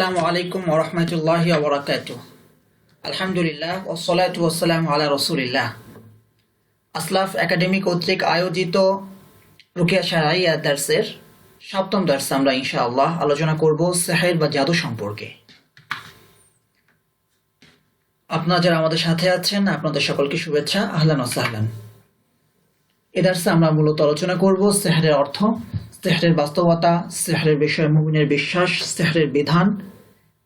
আসসালামু আলাইকুম ওয়া রাহমাতুল্লাহি ওয়া বারাকাতুহু। আলহামদুলিল্লাহ ওয়াসসালাতু ওয়াসসালামু আলা রাসূলিল্লাহ। আসলাফ একাডেমি কর্তৃক আয়োজিত রুকিয়া শারঈয়া দার্সের সপ্তম দার্স আমরা ইনশাআল্লাহ আলোচনা করব সিহর বা জাদু সম্পর্কে। আপনারা যারা আমাদের সাথে আছেন আপনাদের সকলকে শুভেচ্ছা, আহলান ওয়া সাহলান। এই দার্সে আমরা মূলত আলোচনা করব সিহরের অর্থ, সিহরের বাস্তবতা, সিহরের বিষয়ে মুমিনের বিশ্বাস, সিহরের বিধান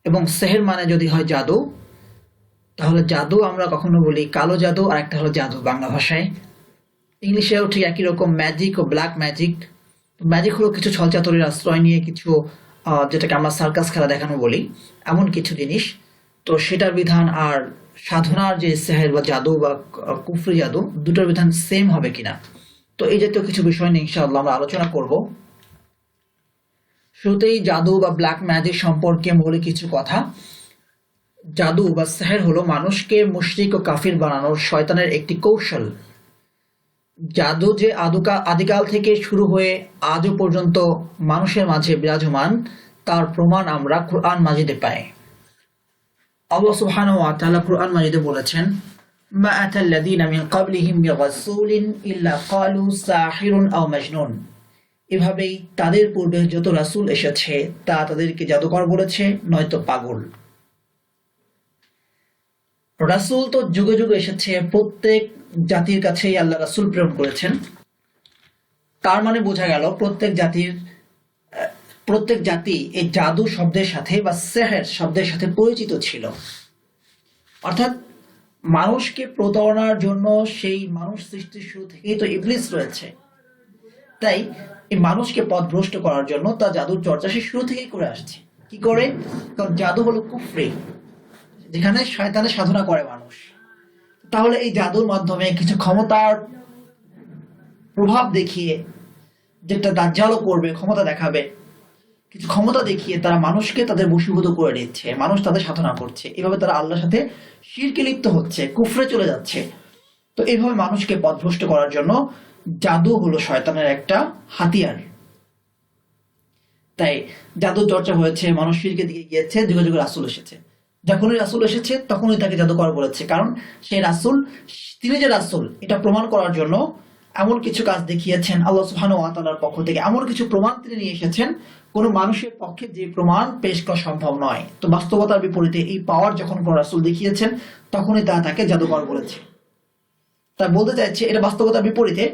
এবং সিহর মানে যদি হয় জাদু, তাহলে জাদু আমরা কখনো বলি কালো জাদু, আর একটা হলো জাদু বাংলা ভাষায়। ইংলিশেও ঠিক একই রকম ম্যাজিক ও ব্ল্যাক ম্যাজিক। ম্যাজিক হলো কিছু ছলচাতুরির আশ্রয় নিয়ে কিছু যেটাকে আমরা সার্কাস খেলা দেখানো বলি, এমন কিছু জিনিস। তো সেটার বিধান আর সাধনার যে সিহর বা জাদু বা কুফরি জাদু, দুটোর বিধান সেম হবে কিনা, তো এই জাতীয় কিছু বিষয় নিয়ে ইনশাআল্লাহ আমরা আলোচনা করব। শুরুতেই জাদু বা ব্ল্যাক ম্যাজিক সম্পর্কে মৌলিক কিছু কথা। জাদু বা সিহর হলো মানুষকে মুশরিক ও কাফির বানানোর শয়তানের একটি কৌশল। জাদু যে আদিকাল থেকে শুরু হয়ে আজও পর্যন্ত মানুষের মাঝে বিরাজমান, তার প্রমাণ আমরা কুরআন মাজিদে পাই। আল্লাহ সুবহানাহু ওয়া তাআলা কুরআন মাজিদে বলেছেন, মা আতাল্লাযীনা মিন ক্বাবলিহিম বিরাসূলিন ইল্লা ক্বালু সাহিরুন আও মাজনুন। এভাবেই তাদের পূর্বে যত রাসূল এসেছে তা তাদেরকে জাদুকর বলেছে, নয়তো পাগল। রাসূল তো যুগে যুগে এসেছে, প্রত্যেক জাতির কাছেই আল্লাহ রাসূল প্রেরণ করেছেন। তার মানে বোঝা গেল প্রত্যেক জাতি এই জাদু শব্দের সাথে বা সিহর শব্দের সাথে পরিচিত ছিল। অর্থাৎ মানুষকে প্রতারণার জন্য সেই মানুষ সৃষ্টির শুরু থেকেই তো ইবলিস রয়েছে। তাই এই মানুষকে পথভ্রষ্ট করার জন্য তা জাদুর চর্চা সে শুরু থেকেই করে আসছে। কি করে? কারণ জাদু হলো কুফরি, যেখানে শয়তানের সাধনা করে মানুষ। তাহলে এই জাদুর মাধ্যমে কিছু ক্ষমতার প্রভাব দেখিয়ে, যেটা দাজ্জালও করবে, ক্ষমতা দেখাবে, কিছু ক্ষমতা দেখিয়ে তারা মানুষকে তাদের বশীভূত করে নিচ্ছে, মানুষ তাদের সাধনা করছে। এভাবে তারা আল্লাহর সাথে শিরকে লিপ্ত হচ্ছে, কুফরে চলে যাচ্ছে। তো এইভাবে মানুষকে পথভ্রষ্ট করার জন্য জাদু হলো শয়তানের একটা হাতিয়ার। তাই জাদু চর্চা হয়েছে, মানুষ শিরকে দিকে গিয়েছে, যুগে যুগে রাসূল এসেছে। যখনই রাসূল এসেছে তখনই তাকে জাদুকর বলেছে, কারণ সেই রাসূল, তিনি যে রাসূল এটা প্রমাণ করার জন্য এমন কিছু কাজ দেখিয়েছেন আল্লাহ সুবহানাহু ওয়া তাআলার পক্ষ থেকে। এমন কিছু প্রমাণ তিনি নিয়ে এসেছেন কোনো মানুষের পক্ষে যে প্রমাণ পেশ করা সম্ভব নয়। তো বাস্তবতার বিপরীতে এই পাওয়ার যখন কোন রাসূল দেখিয়েছেন তখনই তাকে জাদুকর বলেছে। তাই বলতে চাইছে এটা বাস্তবতার বিপরীতে,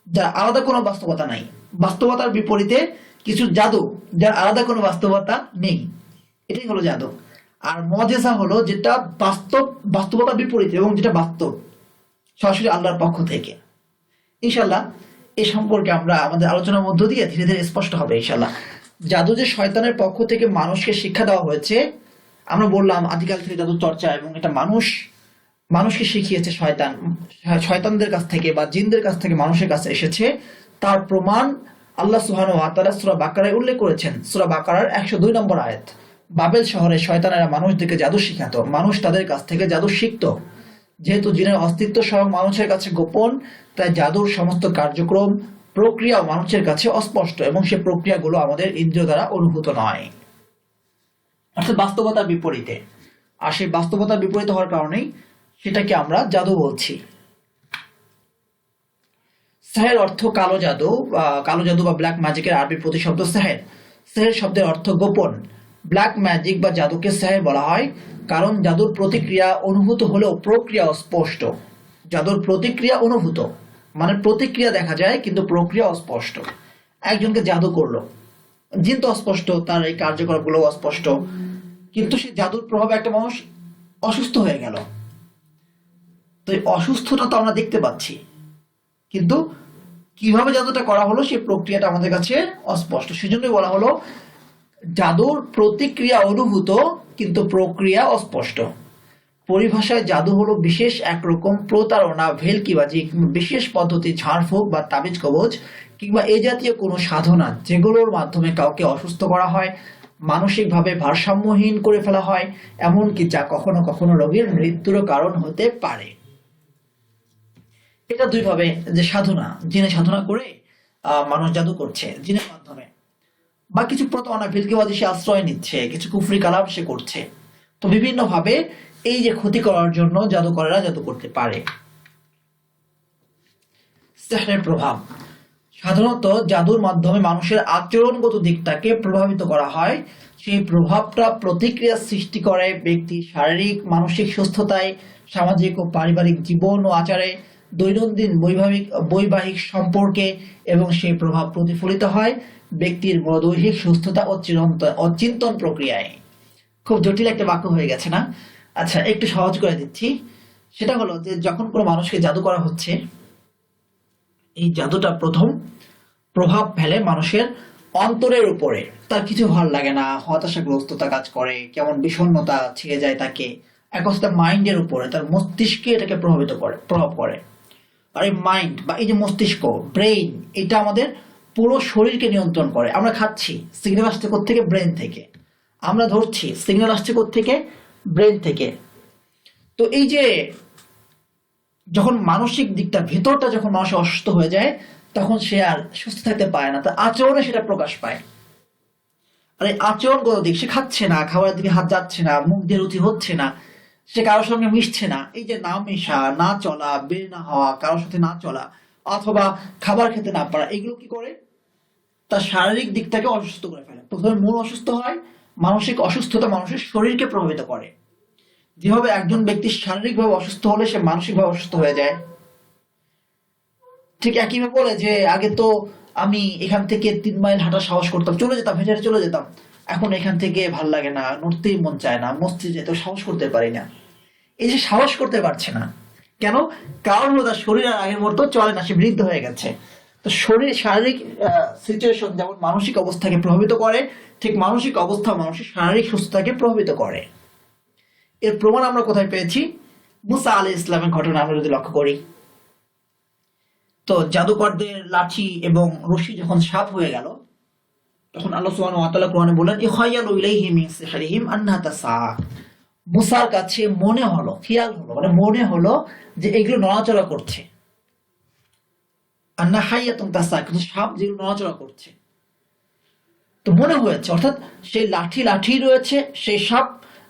যার আলাদা কোনো বাস্তবতা নাই। বাস্তবতার বিপরীতে কিছু জাদু যার আলাদা কোনো বাস্তবতা নেই, এটাই হলো জাদু। আর মুআজিজা হলো যেটা বাস্তবতার বিপরীতে এবং যেটা বাস্তব, সরাসরি আল্লাহর পক্ষ থেকে। ইনশাআল্লাহ এই সম্পর্কে আমরা আমাদের আলোচনার মধ্য দিয়ে ধীরে ধীরে স্পষ্ট হবে ইনশাআল্লাহ। জাদু যে শয়তানের পক্ষ থেকে মানুষকে শিক্ষা দেওয়া হয়েছে, আমরা বললাম আদিকাল থেকে জাদু চর্চা, এবং এটা মানুষকে শিখিয়েছে শয়তানদের কাছ থেকে বা জিনদের কাছ থেকে মানুষের কাছে এসেছে। তার প্রমাণ আল্লাহ সুবহানাহু ওয়া তাআলা সূরা বাকারায় উল্লেখ করেছেন। সূরা বাকারার 102 নম্বর আয়াত। বাবেল শহরে শয়তানেরা মানুষদেরকে জাদু শিখাতো, মানুষ তাদের কাছ থেকে জাদু শিখত। যেহেতু জিনের অস্তিত্ব স্বয়ং মানুষের কাছে গোপন, তাই জাদুর সমস্ত কার্যক্রম প্রক্রিয়াও মানুষের কাছে অস্পষ্ট, এবং সে প্রক্রিয়াগুলো আমাদের ইন্দ্রিয় দ্বারা অনুভূত নয়, অর্থাৎ বাস্তবতার বিপরীতে। আর সেই বাস্তবতার বিপরীত হওয়ার কারণেই সেটাকে আমরা জাদু বলছি। সিহর অর্থ কালো জাদু বা ব্ল্যাক ম্যাজিকের আরবি প্রতিশব্দ সিহর। সিহর শব্দের অর্থ গোপন। ব্ল্যাক ম্যাজিক বা জাদুকে সিহর বলা হয় কারণ জাদুর প্রতিক্রিয়া অনুভূত হলেও প্রক্রিয়া অস্পষ্ট। জাদুর প্রতিক্রিয়া অনুভূত মানে প্রতিক্রিয়া দেখা যায় কিন্তু প্রক্রিয়া অস্পষ্ট। একজনকে জাদু করলো, জিন তো অস্পষ্ট, তার এই কার্যকলাপগুলো অস্পষ্ট, কিন্তু সেই জাদুর প্রভাবে একটা মানুষ অসুস্থ হয়ে গেল। তো এই অসুস্থতা তো আমরা দেখতে পাচ্ছি, কিন্তু কিভাবে জাদুটা করা হলো সেই প্রক্রিয়াটা আমাদের কাছে অস্পষ্ট। সেজন্যই বলা হলো জাদুর প্রতিক্রিয়া অনুভূত কিন্তু প্রক্রিয়া অস্পষ্ট। পরিভাষায় জাদু হলো বিশেষ একরকম প্রতারণা, ভেলকিবাজি, বিশেষ পদ্ধতি, ঝাড়ফুঁক বা তাবিজ কবজ কিংবা এ জাতীয় কোনো সাধনা যেগুলোর মাধ্যমে কাউকে অসুস্থ করা হয়, মানসিকভাবে ভারসাম্যহীন করে ফেলা হয়, এমনকি যা কখনো কখনো রোগীর মৃত্যুরও কারণ হতে পারে। এটা দুইভাবে যে সাধনা, জিনে সাধনা করে মানুষ জাদু করছে জিনের মাধ্যমে। বা কিছু প্রতারণা ফিরকিবাজি সে আশ্রয় নিচ্ছে, কিছু কুফরি কালাম সে করছে। তো বিভিন্ন ভাবে এই যে ক্ষতি করার জন্য জাদুকরেরা জাদু করতে পারে। সিহরের প্রভাব, সাধারণত জাদুর মাধ্যমে মানুষের আচরণগত দিকটাকে প্রভাবিত করা হয়। সেই প্রভাবটা প্রতিক্রিয়া সৃষ্টি করে ব্যক্তির শারীরিক মানসিক সুস্থতায়, সামাজিক ও পারিবারিক জীবন ও আচারে, দৈনন্দিন বৈবাহিক সম্পর্কে, এবং সেই প্রভাব প্রতিফলিত হয় ব্যক্তির বৈদেহিক সুস্থতা ও চিন্তন প্রক্রিয়ায়। খুব জটিল একটা বাক্য হয়ে গেছে না? আচ্ছা, একটু সহজ করে দিচ্ছি। সেটা হলো যে যখন কোনো মানুষকে জাদু করা হচ্ছে, এই জাদুটা প্রথম প্রভাব ফেলে মানুষের অন্তরের উপরে। তার কিছু ভালো লাগে না, হতাশাগ্রস্ততা কাজ করে, কেমন বিষণ্ণতা ছেয়ে যায় তাকে। এক কথা মাইন্ডের উপরে, তার মস্তিষ্কে এটাকে প্রভাব করে। আর এই মাইন্ড বা এই যে মস্তিষ্ক, ব্রেইন, এটা আমাদের পুরো শরীরকে নিয়ন্ত্রণ করে। আমরা খাচ্ছি, সিগন্যাল আসছে থেকে ব্রেন থেকে। আমরা ধরছি, সিগন্যাল আসছে থেকে ব্রেন থেকে। তো এই যে যখন মানসিক দিকটা, ভেতরটা যখন মানুষ অসুস্থ হয়ে যায়, তখন সে আর সুস্থ থাকতে পারে না, তার আচরণে সেটা প্রকাশ পায়। আর এই আচরণগত দিক, সে খাচ্ছে না, খাবারের দিকে হাত যাচ্ছে না, মুখ দিয়ে রুচি হচ্ছে না, সে কারোর সঙ্গে মিশছে না। এই যে না মেশা, না চলা, বের না হওয়া, কারোর সাথে না চলা, অথবা খাবার খেতে না পারা, এগুলো কি করে? তার শারীরিক দিকটাকে অসুস্থ করে ফেলে। প্রথমে মন অসুস্থ হয়, মানসিক অসুস্থতা মানুষের শরীরকে প্রভাবিত করে। যেভাবে একজন ব্যক্তি শারীরিকভাবে অসুস্থ হলে সে মানসিকভাবে অসুস্থ হয়ে যায়, ঠিক একইভাবে বলে যে আগে তো আমি এখান থেকে 3 মাইল হাঁটা সাহস করতাম, চলে যেতাম, হেঁটে চলে যেতাম, এখন এখান থেকে ভাল লাগে না, নড়তেই মন চায় না, মসজিদে যেতে সাহস করতে পারি না। এই যে সাহস করতে পারছে না কেন? কারণ হলো তার শরীর আর আগের মতো চলে না, সে বৃদ্ধ হয়ে গেছে। তো শরীর, শারীরিক সিচুয়েশন যেমন মানসিক অবস্থাকে প্রভাবিত করে, ঠিক মানসিক অবস্থা মানুষের শারীরিক সুস্থতাকে প্রভাবিত করে। এর প্রমাণ আমরা কোথায় পেয়েছি? মুসা আলাইহিস ইসলামের ঘটনা আমরা যদি লক্ষ্য করি, তো জাদুকরদের লাঠি এবং রশি যখন সাপ হয়ে গেল, তখন আল্লাহ সুবহানাহু ওয়া তাআলা কোরআনে বলেন, ইখায়ালু ইলাইহি মিন সিহরিহিম আন্নাহা তাসআ। মুসার কাছে মনে হলো, খেয়াল হলো, মানে মনে হলো যে এগুলো নড়াচড়া করছে। আন্না হাইয়াতুন তাসআ, কিন্তু সাপ যেগুলো নড়াচড়া করছে। তো মনে হয়েছে, অর্থাৎ সেই লাঠি রয়েছে, সেই সাপ,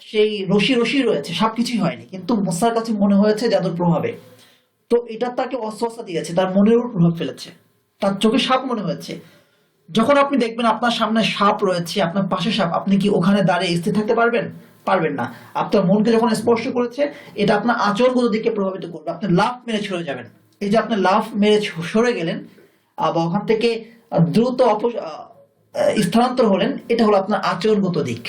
সেই রশি রয়েছে, সাপ কিছুই হয়নি, কিন্তু মুসার কাছে মনে হয়েছে জাদুর প্রভাবে। তো এটা তাকে অস্বস্তা দিয়েছে, তার মনের উপর প্রভাব ফেলেছে, তার চোখে সাপ মনে হয়েছে। যখন আপনি দেখবেন আপনার সামনে সাপ রয়েছে, আপনার পাশে সাপ, আপনি কি ওখানে দাঁড়িয়ে স্থির থাকতে পারবেন? পারবেন না। আপনার মনকে যখন স্পর্শ করেছে, এটা আপনার আচরণগত দিকে প্রভাবিত করবে, আপনি লাফ মেরে সরে যাবেন। এই যে আপনি লাফ মেরে সরে গেলেন বা ওখান থেকে দ্রুত স্থানান্তর হলেন, এটা হলো আপনার আচরণগত দিক।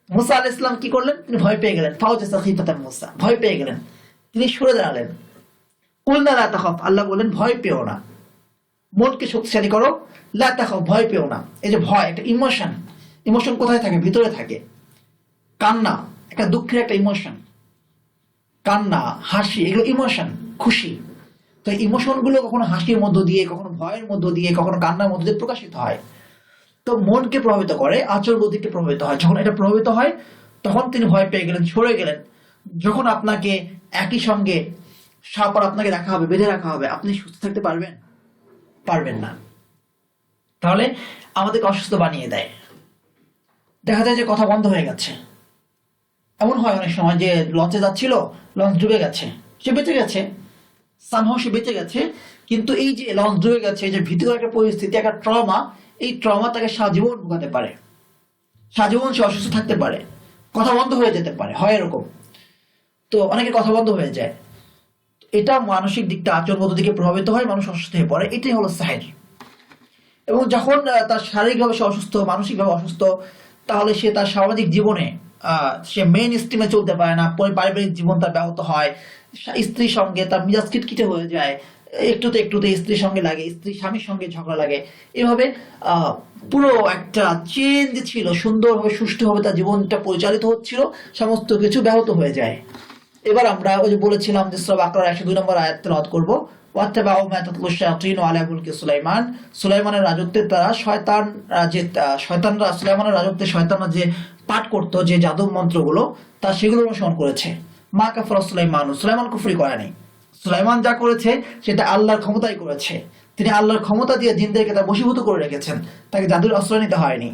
মুসা আলাইহিস সালাম কি করলেন? তিনি ভয় পেয়ে গেলেন, ফাওজাসা খিফাতান মুসা, ভয় পেয়ে গেলেন, তিনি সরে দাঁড়ালেন। কুলনা লা তাখাফ, আল্লাহ বলেন ভয় পেও না, মনকে শক্তিশালী করো। লা তাখাফ, ভয় পেও না। এই যে ভয়, একটা ইমোশন, ইমোশন কোথায় থাকে? ভিতরে থাকে। কান্না একটা দুঃখের একটা ইমোশন, কান্না, হাসি, এগুলো ইমোশন, খুশি। তো ইমোশন গুলো কখনো হাসির মধ্য দিয়ে, কখনো ভয়ের মধ্য দিয়ে, কখনো কান্নার মধ্য দিয়ে প্রকাশিত হয়। তো মনকে প্রভাবিত করে, আচরণগতিকে প্রভাবিত হয়। যখন এটা প্রভাবিত হয়, তখন তিনি ভয় পেয়ে গেলেন, সরে গেলেন। যখন আপনাকে একই সঙ্গে সাপ আর আপনাকে রাখা হবে, বেঁধে রাখা হবে, আপনি সুস্থ থাকতে পারবেন? পারবেন না। তাহলে আমাদেরকে অসুস্থ বানিয়ে দেয়। দেখা যায় যে কথা বন্ধ হয়ে গেছে। এমন হয় অনেক সময় যে লঞ্চে যাচ্ছিল, লঞ্চ ডুবে গেছে, সে বেঁচে গেছে, সামহাও সে বেঁচে গেছে, কিন্তু এই যে লঞ্চ ডুবে গেছে, এই যে ভীতিকর একটা পরিস্থিতি, একটা ট্রমা, এই ট্রমা তাকে সারাজীবন ভোগাতে পারে, সারাজীবন সে অসুস্থ থাকতে পারে, কথা বন্ধ হয়ে যেতে পারে, হয় এরকম। তো অনেকের কথা বন্ধ হয়ে যায়। এটা মানসিক দিকটা, আচরণগত দিকে প্রভাবিত হয়, মানুষ অসুস্থ হয়ে পড়ে। এটাই হলো সাহের। এবং যখন তার শারীরিকভাবে সে অসুস্থ, মানসিকভাবে অসুস্থ, তাহলে সে তার সামাজিক জীবনে সে মেইন স্ট্রিমে চলতে পারে না, পারিবারিক জীবন তার ব্যাহত হয়, স্ত্রীর সঙ্গে তার মিজাজ খিটখিটে হয়ে যায়, একটুতে স্ত্রীর সঙ্গে লাগে, স্ত্রী স্বামীর সঙ্গে ঝগড়া লাগে। এভাবে পুরো একটা চেঞ্জ ছিল, সুন্দরভাবে সুষ্ঠুভাবে তার জীবনটা পরিচালিত হচ্ছিল, সমস্ত কিছু ব্যাহত হয়ে যায়। এবার আমরা ওই যে বলেছিলাম যে সূরা বাকারার 102 নম্বর আয়াত তেলাওয়াত করব। ওয়াত্তাবাউ মা তাতলু শায়াতিনু আলা মুলকি সুলাইমান, সুলাইমানের রাজত্বে তারা শয়তানরা সুলাইমানের রাজত্বে শয়তানরা যে পাঠ করত, যে জাদু মন্ত্রগুলো, তা সেগুলো অনুসরণ করেছে। মা কাফারা সুলাইমান, সুলাইমান কুফরি করে নাই। সুলাইমান যা করেছে সেটা আল্লাহর ক্ষমতায় করেছে। তিনি আল্লাহর ক্ষমতা দিয়ে জিনদেরকে তা বশীভূত করে রেখেছেন, তাকে জাদুর আশ্রয় নিতে হয়নি।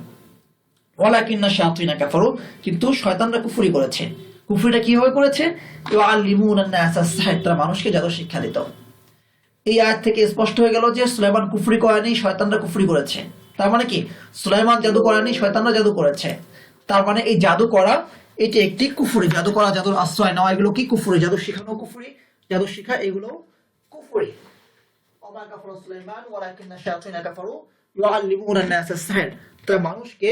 ওয়ালাকিন্না শায়াতিনা কাফারু, কিন্তু শয়তানরা কুফরি করেছে। কুফরিটা কিভাবে করেছে? ইউআল্লিমুনা আন-নাসা আস-সিহর, তারা মানুষকে জাদু শিক্ষা দিত। এই আয়াত থেকে স্পষ্ট হয়ে গেল যে সুলাইমান কুফরি করেনি, শয়তানরা কুফরি করেছে। তার মানে কি, সুলাইমান জাদু করেনি, শয়তানরা জাদু করেছে। তার মানে এই জাদু করা এটি একটি কুফরি। জাদু করা, জাদুর আশ্রয় নেওয়া, এগুলো কি কুফরি। জাদু শিখানো কুফরি, জাদু শিখা এগুলো কুফরি। ওমা কাফারা সুলাইমান ওয়ালাকিন্না শায়াতিনা কাফারু ইউআল্লিমুনা আন-নাসা আস-সিহর, তারা মানুষকে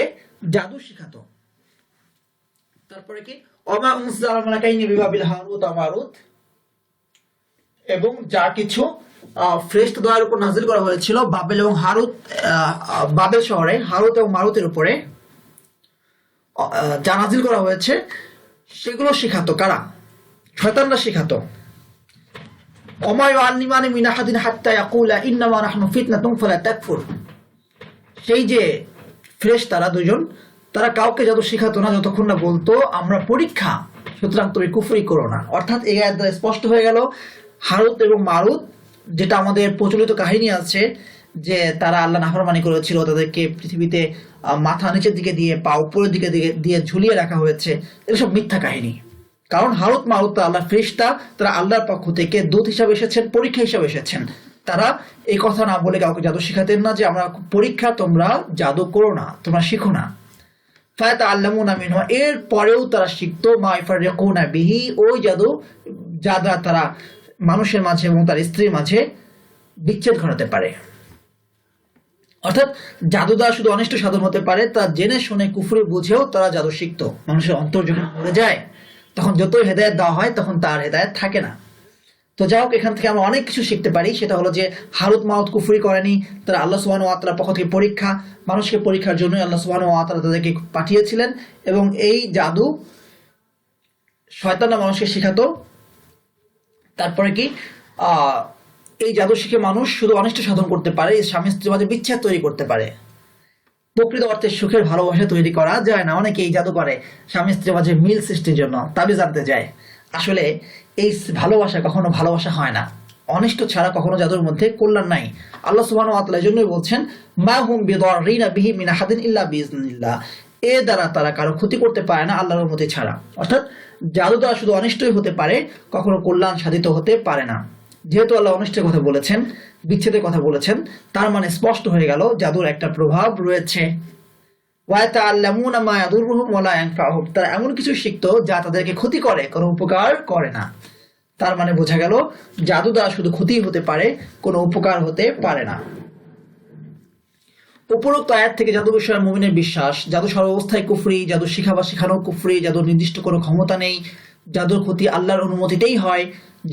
জাদু শিখাতো। তারপরে কি, ওমা উনজিলা আলা মালাকাইনি বিবাবিল হারুত ওয়া মারুত, এবং যা কিছু ফেরেশতা দ্বয়ের উপর নাযিল করা হয়েছিল বাবেল এবং হারুত, বাবেল শহরে হারুত এবং মারুতের উপরে যা নাযিল করা হয়েছে সেগুলো শিখাতো কারা? শয়তানরা শিখাতো। ওমা ইউআল্লিমানি মিন আহাদিন হাত্তা ইয়াকুলা ইন্নামা নাহনু ফিতনাতুন ফালা তাকফুর, সেই যে ফেরেশতারা দুজন, তারা কাউকে জাদু শিখাতো না যতক্ষণ না বলতো আমরা পরীক্ষা, সুতরাং তুমি কুফরি করো না। অর্থাৎ এই আয়াত দ্বারা স্পষ্ট হয়ে গেল হারুত এবং মারুত, যেটা আমাদের প্রচলিত কাহিনী আছে যে তারা আল্লাহ নাফরমানি করেছিল, তাদেরকে পৃথিবীতে মাথা নিচের দিকে দিয়ে পা উপরের দিকে দিয়ে ঝুলিয়ে রাখা হয়েছে, এসব মিথ্যা কাহিনী। কারণ হারুত মারুত তো আল্লাহর ফেরেশতা, তারা আল্লাহর পক্ষ থেকে দূত হিসাবে এসেছেন, পরীক্ষা হিসাবে এসেছেন। তারা এই কথা না বলে কাউকে জাদু শিখাতেন না যে আমরা পরীক্ষা, তোমরা জাদু করো না, তোমরা শিখো না। ফায়াতাআল্লামুনা মিনহু, এর পরেও তারা শিখতো মা ইয়াফারিকুনা বিহি, ওই জাদু যা দ্বারা তারা মানুষের মাঝে এবং তার স্ত্রীর মাঝে বিচ্ছেদ ঘটাতে পারে। অর্থাৎ জাদু দ্বারা শুধু অনিষ্ট সাধন হতে পারে, তা জেনে শুনে কুফরি বুঝেও তারা জাদু শিখতো। মানুষের অন্তর যখন পড়ে যায় তখন যতই হেদায়েত দেওয়া হয় তখন তার হেদায়েত থাকে না। তো যাই হোক, এখান থেকে আমরা অনেক কিছু শিখতে পারি। সেটা হলো যে হারুত মারুত কুফরি করেনি, তারা আল্লাহ সুবহানাহু ওয়া তাআলার পক্ষ থেকে পরীক্ষা, মানুষকে পরীক্ষার জন্যই আল্লাহ সুবহানাহু ওয়া তাআলা তাদেরকে পাঠিয়েছিলেন। এবং এই জাদু শয়তানরা মানুষকে শিখাতো। তারপরে কি, এই জাদু শিখে মানুষ শুধু অনিষ্ট সাধন করতে পারে, স্বামী স্ত্রীর মাঝে বিচ্ছেদ তৈরি করতে পারে। প্রকৃত অর্থে সুখের ভালোবাসা তৈরি করা যায় না। অনেকে এই জাদু করে স্বামী স্ত্রীর মাঝে মিল সৃষ্টির জন্য, তাবিজ আনতে যায়। আসলে এই ভালোবাসা কখনো ভালোবাসা হয় না। অনিষ্ট ছাড়া কখনো জাদুর মধ্যে কল্যাণ নাই। আল্লাহ সুবহানাহু ওয়া তাআলা এজন্যই বলছেন মা হুম বিদাররিনা বিহি মিন আহাদিন ইল্লা বিইজনিল্লাহ, এ দ্বারা তারা কারো ক্ষতি করতে পারে না আল্লাহর অনুমতি ছাড়া। অর্থাৎ জাদু দ্বারা শুধু অনিষ্টই হতে পারে, কখনো কল্যাণ সাধিত হতে পারে না। যেহেতু আল্লাহ অনিষ্টের কথা বলেছেন, বিচ্ছেদের কথা বলেছেন, তার মানে স্পষ্ট হয়ে গেল জাদুর একটা প্রভাব রয়েছে। ওয়াতাআল্লামুনা মা ইয়াদুররুহুম ওয়া লা ইয়ানফাউহুম, তারা এমন কিছু শিখতো যা তাদেরকে ক্ষতি করে, কোনো উপকার করে না। তার মানে বোঝা গেল জাদু দ্বারা শুধু ক্ষতি হতে পারে, কোনো উপকার হতে পারে না। উপরোক্ত আয়াত থেকে জাদু বিষয়ে মুমিনের বিশ্বাস, জাদু সর্বাবস্থায় কুফরি, জাদু শিখা বা শেখানো কুফরি, জাদুর নির্দিষ্ট কোনো ক্ষমতা নেই, জাদুর ক্ষতি আল্লাহর অনুমতিতেই হয়,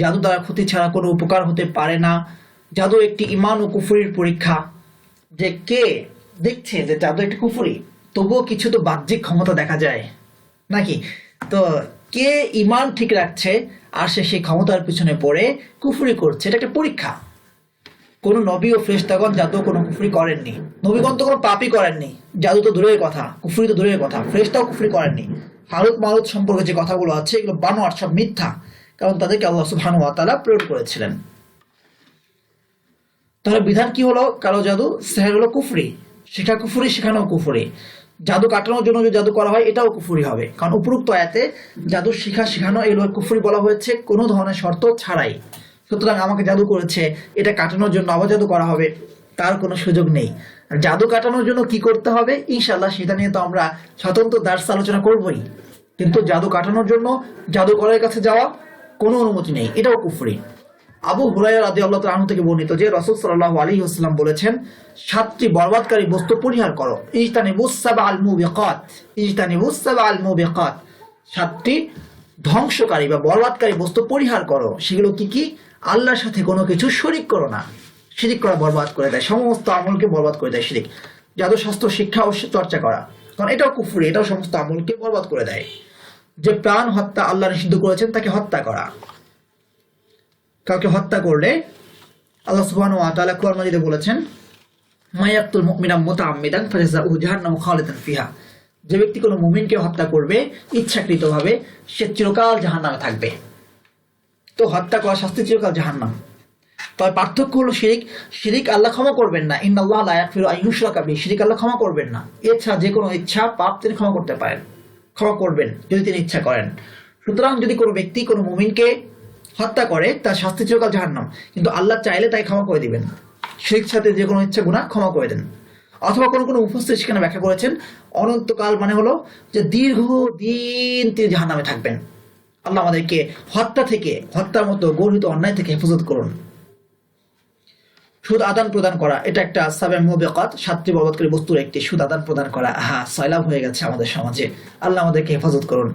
জাদু দ্বারা ক্ষতি ছাড়া কোনো উপকার হতে পারে না, জাদু একটি ঈমান ও কুফরির পরীক্ষা। যে কে দেখছে যে জাদু একটি কুফরি, তবুও কিছু তো বাহ্যিক ক্ষমতা দেখা যায় নাকি? তো কে ঈমান ঠিক রাখছে আর সে সেই ক্ষমতার পিছনে পড়ে কুফরি করছে, এটা একটা পরীক্ষা। কোন নবী ও ফেরেশতাগণ জাদু কোনো কুফরি করেননি, নবীগণ তো কোনো পাপই করেননি, জাদু তো দূরের কথা, কুফরি তো দূরের কথা, ফেরেশতাও কুফরি করেননি। হারুত মারুত সম্পর্কে যে কথাগুলো আছে এগুলো বানোয়াট, সব মিথ্যা, কারণ তাদেরকে আল্লাহ সুবহানাহু ওয়া তাআলা প্রেরণ করেছিলেন। তাহলে বিধান কি হলো? কালো জাদু সেহের হলো কুফরি, শেখা কুফরি, শেখানো কুফরি। জাদু কাটানোর জন্য যদি জাদু করা হয় এটাও কুফরি হবে, কারণ উপরোক্ত আয়াতে জাদু শিখা শেখানো এগুলো কুফরি বলা হয়েছে কোনো ধরনের শর্ত ছাড়াই। সুতরাং আমাকে জাদু করেছে, এটা কাটানোর জন্য আবার জাদু করা হবে, তার কোনো সুযোগ নেই। জাদু কাটানোর জন্য কি করতে হবে ইনশাআল্লাহ সেটা নিয়ে তো আমরা স্বতন্ত্র দার্স আলোচনা করবই, কিন্তু জাদু কাটানোর জন্য জাদুকরের কাছে যাওয়া কোনো অনুমতি নেই, এটাও কুফরি। আবু হুরায়রা রাদিয়াল্লাহু তাআলা আনহু থেকে বর্ণিত যে রাসূল সাল্লাল্লাহু আলাইহি ওয়াসাল্লাম বলেছেন, 7টি বরবাদকারী বস্তু পরিহার করো। ইজতানিবুস সাবআল মুবিকাত, ইজতানিবুস সাবআল মুবিকাত, 7টি ধ্বংসকারী বা বরবাদকারী বস্তু পরিহার করো। সেগুলো কি কি? আল্লাহর সাথে কোনো কিছু শরীক করো না। শিরিক করা বরবাদ করে দেয়, সমস্ত আমলকে বরবাদ করে দেয় শিরিক। জাদু শাস্ত্র শিক্ষা ও চর্চা করা, কারণ এটাও কুফরি, এটাও সমস্ত আমলকে বরবাদ করে দেয়। যে প্রাণ হত্যা আল্লাহ নিষিদ্ধ করেছেন তাকে হত্যা করা, কাউকে হত্যা করলে আল্লাহ সুবহানাহু ওয়া তাআলা কোরআন মাজিদে বলেছেন মায়াকতুল মুমিনা মুতাআম্মিদান ফাজাযাউহু জাহান্নামু খালিদান ফিহা, যে ব্যক্তি কোনো মুমিনকে হত্যা করবে ইচ্ছাকৃতভাবে সে চিরকাল জাহান্নামে থাকবে। তো হত্যা করা শাস্তি চিরকাল জাহান্নাম। তবে পার্থক্য হলো শিরিক। শিরিক আল্লাহ ক্ষমা করবেন না, ইন্নাল্লাহা লা ইয়াগফিরু আন ইউশরাকা বিহি, শিরিক আল্লাহ ক্ষমা করবেন না। এছাড়া যে কোনো ইচ্ছা পাপ তিনি ক্ষমা করতে পারেন, ক্ষমা করবেন যদি তিনি ইচ্ছা করেন। সুতরাং যদি কোনো ব্যক্তি কোনো মুমিনকে হত্যা করে তার শাস্তি চিরকাল জাহান্নাম, কিন্তু আল্লাহ চাইলে তাই ক্ষমা করে দিবেন। শিরিক সাথে যে কোনো ইচ্ছা গুনাহ ক্ষমা করে দেন। অথবা কোনো কোনো মুফাসসির সেখানে ব্যাখ্যা করেছেন অনন্তকাল মানে হলো যে দীর্ঘ দিন তিনি জাহান্নামে থাকবেন। আল্লাহ আমাদেরকে হত্যা থেকে, হত্যার মতো গর্হিত অন্যায় থেকে হেফাজত করুন। সুদ আদান প্রদান করা এটা একটা সাবের মুবিকাত, সাতটি বরবাদকারী বস্তুর একটি, সুদ আদান প্রদান করা। সয়লাভ হয়ে গেছে আমাদের সমাজে, আল্লাহ আমাদেরকে হেফাজত করুন।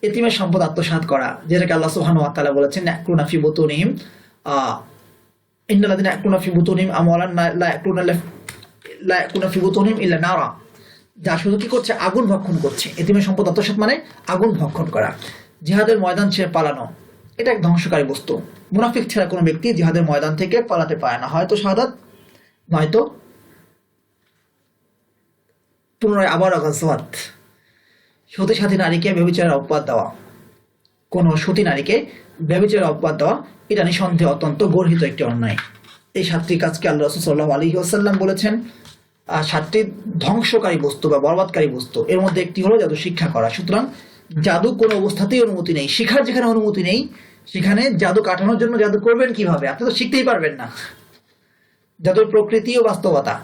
এতিমের সম্পদ আত্মসাৎ করা, যেটাকে আল্লাহ সুবহানাহু ওয়া তাআলা বলেছেন ইয়াকুলুনা ফি বুতুনিহিম ইন্নাল্লাযিনা ইয়াকুলুনা ফি বুতুনিহিম আমওয়ালান লা ইয়াকুলুনা ফি বুতুনিহিম ইল্লা নারা, যা শুধু কি করছে, আগুন ভক্ষণ করছে। এতিমের সম্পদ আত্মসাৎ মানে আগুন ভক্ষণ করা। জিহাদের ময়দান ছেড়ে পালানো, এটা এক ধ্বংসকারী বস্তু। মুনাফিক ছাড়া কোনো ব্যক্তি জিহাদের ময়দান থেকে পালাতে পারে না, হয়তো শাহাদাত নয়তো পুনরায় আবার গাজওয়াত। সতী সাথী নারীকে ব্যভিচারের অপবাদ দেওয়া, কোনো সতী নারীকে ব্যভিচারের অপবাদ দেওয়া, এটা নিঃসন্দেহে অত্যন্ত গর্হিত একটি অন্যায়। এই 7টি কাজকে আল্লাহ রাসূল সাল্লাল্লাহু আলাইহি ওয়াসাল্লাম বলেছেন 7টি ধ্বংসকারী বস্তু বা বরবাদকারী বস্তু। এর মধ্যে একটি হলো জাদু শিক্ষা করা। সুতরাং জাদু কোনো অবস্থাতেই অনুমতি নেই। শিখার যেখানে অনুমতি নেই সেখানে জাদু কাটানোর জন্য জাদু করবেন কিভাবে? আপনি তো শিখতেই পারবেন না। জাদুর প্রকৃতি ও বাস্তবতা,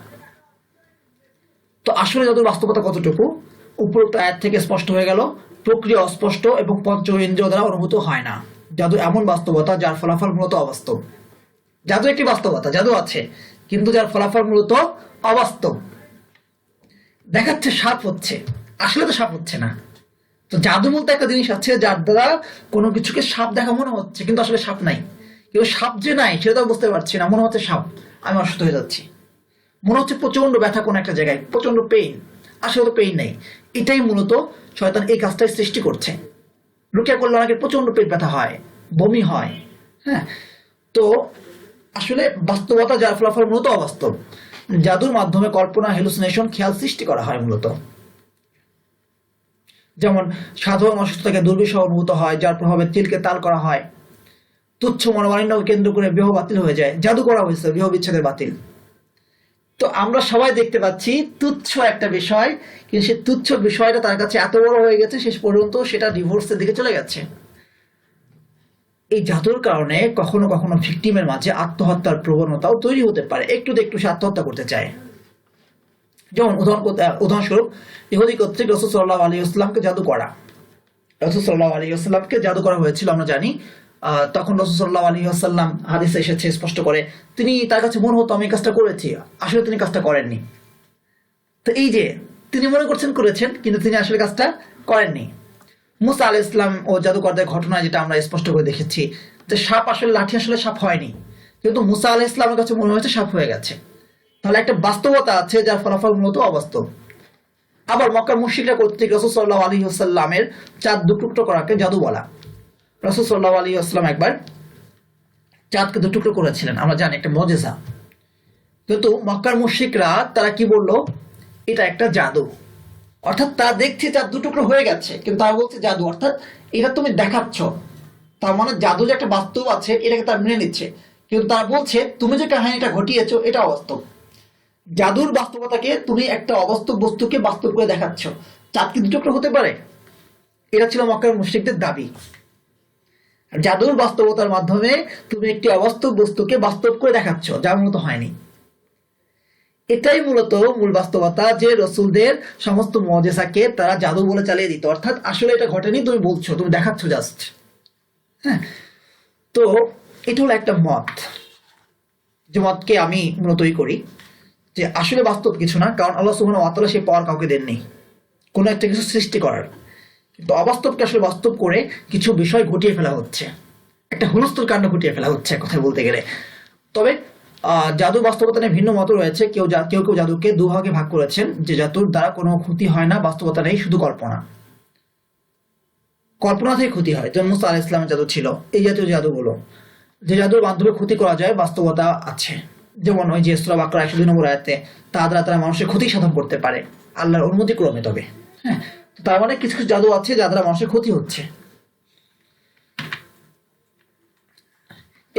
তো আসলে জাদুর বাস্তবতা কতটুকু? উপরোক্ত আয়াত থেকে স্পষ্ট হয়ে গেল, প্রক্রিয়া অস্পষ্ট এবং পঞ্চ ইন্দ্রিয় দ্বারা অনুভূত হয় না। জাদু এমন বাস্তবতা যার ফলাফল মূলত অবাস্তব। জাদু একটি বাস্তবতা, জাদু আছে, কিন্তু যার ফলাফল মূলত অবাস্তব। দেখাচ্ছে সাপ হচ্ছে, আসলে তো সাপ হচ্ছে না। তো জাদু বলতে একটা জিনিস আছে যার দ্বারা কোনো কিছুকে সাপ দেখা মনে হচ্ছে, কিন্তু আসলে সাপ নাই। কিন্তু সাপ যে নাই সেটা তো বুঝতে পারছি না, মনে হচ্ছে সাপ, আমি অসুস্থ হয়ে যাচ্ছি। মনে হচ্ছে প্রচন্ড ব্যথা কোনো একটা জায়গায়, প্রচন্ড পেইন, আসলে তো পেইন নেই। এটাই মূলত শয়তান এই কাজটাই সৃষ্টি করছে। রুকিয়া করলে অনেকের প্রচন্ড পেট ব্যথা হয়, বমি হয়। হ্যাঁ, তো আসলে বাস্তবতা যার ফলাফল মূলত অবাস্তব। জাদুর মাধ্যমে কল্পনা, হ্যালুসিনেশন, খেয়াল সৃষ্টি করা হয় মূলত। যেমন সাধারণ অসুস্থতাকে দুর্বিষহ অনুভূত হয়, যার প্রভাবে তিলকে তাল করা হয়। তুচ্ছ মনোমালিন্যকে কেন্দ্র করে বিবাহ বাতিল হয়ে যায়, জাদু করা হয়েছে, বিবাহ বিচ্ছেদের বাতিল। তো আমরা সবাই দেখতে পাচ্ছি তুচ্ছ একটা বিষয়, কিন্তু সে তুচ্ছ বিষয়টা তার কাছে এত বড় হয়ে গেছে, শেষ পর্যন্ত সেটা ডিভোর্সের দিকে চলে যাচ্ছে। এই জাদুর কারণে কখনো কখনো ভিকটিমের মাঝে আত্মহত্যার প্রবণতাও তৈরি হতে পারে। একটু সে আত্মহত্যা করতে চায়। যেমন উদাহরণস্বরূপ ইহুদি কর্তৃক রাসূল সাল্লাল্লাহু আলাইহি ওয়াসাল্লামকে জাদু করা। রাসূল সাল্লাল্লাহু আলাইহি ওয়াসাল্লামকে জাদু করা হয়েছিল আমরা জানি। তখন রাসূল সাল্লাল্লাহু আলাইহি ওয়াসাল্লাম, হাদিসে এসেছে স্পষ্ট করে, তিনি তার কাছে মনে হতো আমি কাজটা করেছি, আসলে তিনি কাজটা করেননি। তো এই যে তিনি মনে করছেন করেছেন, কিন্তু তিনি আসলে কাজটা করেননি। মুসা আলাইহিস সালাম ও জাদুকরদের ঘটনা যেটা আমরা স্পষ্ট করে দেখেছি, যে সাপ আসলে লাঠি আসলে সাপ হয়নি, কিন্তু মুসা আলাইহিস সালামের কাছে মনে হয়েছে সাপ হয়ে গেছে। তাহলে একটা বাস্তবতা আছে যার ফলাফল মূলত অবাস্তব। আবার মক্কার মুশরিকরা কর্তৃক রাসূল সাল্লাল্লাহু আলাইহি ওয়াসাল্লামের চাঁদ দুটুকরো করাকে জাদু বলা। রাসূল সাল্লাল্লাহু আলাইহি ওয়াসাল্লাম একবার চাঁদকে দুটুকরো করেছিলেন, আমরা জানি একটা মুজিজা। কিন্তু মক্কার মুশরিকরা তারা কি বললো, এটা একটা জাদু। অর্থাৎ তা দেখছে চাঁদ দুটুকরো হয়ে গেছে, কিন্তু তারা বলছে জাদু, অর্থাৎ এটা তুমি দেখাচ্ছ। তার মানে জাদু যে একটা বাস্তব আছে এটাকে তারা মেনে নিচ্ছে, কিন্তু তারা বলছে তুমি যে কাহিনীটা ঘটিয়েছো এটা অবাস্তব। জাদুর বাস্তবতাকে তুমি একটা অবাস্তব বস্তুকে বাস্তব করে দেখাচ্ছ। চাঁদ কি দুটুকরো হতে পারে? এটা ছিল মক্কার মুশরিকদের দাবি। জাদুর বাস্তবতার মাধ্যমে তুমি একটি অবাস্তব বস্তুকে বাস্তব করে দেখাচ্ছ, যা মূলত হয়নি। এটাই মূলত মূল বাস্তবতা, যে রসুলদের সমস্ত মুজিজাকে তারা জাদু বলে চালিয়ে দিত। অর্থাৎ আসলে এটা ঘটেনি, তুমি বলছো, তুমি দেখাচ্ছ জাস্ট। হ্যাঁ, তো এটা হলো একটা মত, যে মতকে আমি মূলতই করি, যে আসলে বাস্তব কিছু না, কারণ আল্লাহ সুবহানাহু ওয়া তাআলা সেই পাওয়ার কাউকে দেননি কোনো একটা কিছু সৃষ্টি করার। কিন্তু অবাস্তবকে আসলে বাস্তব করে কিছু বিষয় ঘটিয়ে ফেলা হচ্ছে, একটা হুলস্থুল কাণ্ড ঘটিয়ে ফেলা হচ্ছে কথা বলতে গেলে। তবে জাদু বাস্তবতা নিয়ে ভিন্ন মত রয়েছে। কেউ কেউ জাদুকে দুভাগে ভাগ করেছেন, যে জাদুর দ্বারা কোনো ক্ষতি হয় না, বাস্তবতা নেই, শুধু কল্পনা থেকে ক্ষতি হয়। যেমন মুসা আলাইহিস সালামের জাদু ছিল, এই জাতীয় জাদুগুলো, যে জাদুর মাধ্যমে ক্ষতি করা যায়, বাস্তবতা আছে। যেমন ওই যে সূরা বাকারা 102 নম্বর আয়াতে, তারা মানুষের ক্ষতি সাধন করতে পারে আল্লাহর অনুমতি ক্রমে। তবে হ্যাঁ, তার মানে কিছু কিছু জাদু আছে যার দ্বারা মানুষের ক্ষতি হচ্ছে।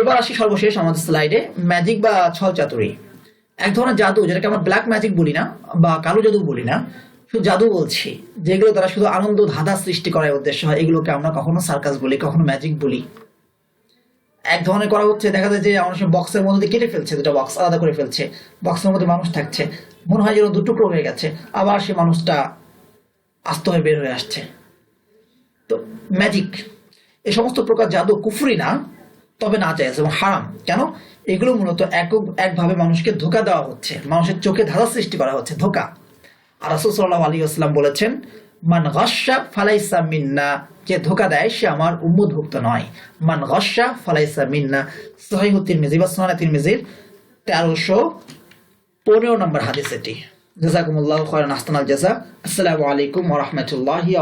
এবার আসি সর্বশেষ আমাদের স্লাইডে, ম্যাজিক বা ছল চাতুরি। এক ধরনের জাদু যেটাকে আমরা ব্ল্যাক ম্যাজিক বলি না বা কালো জাদু বলি না, শুধু জাদু বলছি, যেগুলো তারা শুধু আনন্দ ধাঁধা সৃষ্টি করার উদ্দেশ্য হয়, এগুলোকে আমরা কখনো সার্কাস বলি, কখনো ম্যাজিক বলি। এক ধরনের করা হচ্ছে, দেখা যায় যে মানুষ বক্সের মধ্যে দিয়ে কেটে ফেলছে, দুটা বক্স আলাদা করে ফেলছে, বক্সের মধ্যে মানুষ থাকছে, মনে হয় যেন দুটুকরো হয়ে গেছে, আবার সে মানুষটা আস্ত হয়ে বের হয়ে আসছে। তো ম্যাজিক, এই সমস্ত প্রকার জাদু কুফরি না, তবে না জায়েজ এবং হারাম। কেন? এগুলো মূলত একভাবে মানুষকে ধোঁকা দেওয়া হচ্ছে, মানুষের চোখে ধাঁধা সৃষ্টি করা হচ্ছে, ধোঁকা। আর রাসূল সাল্লাল্লাহু আলাইহি ওয়াসাল্লাম বলেছেন, মান গাশশা ফালাইসা মিন্না, যে ধোঁকা দেয় সে আমার উম্মতভুক্ত নয়। মান গাশশা ফালাইসা মিন্না, সহিহ তিরমিজি বা সুনান তিরমিজির 1315 নম্বর হাদিস এটি। জাযাকুমুল্লাহু খায়রান, আহসানাল জাযা। আসসালামু আলাইকুম ওয়া রাহমাতুল্লাহি ওয়া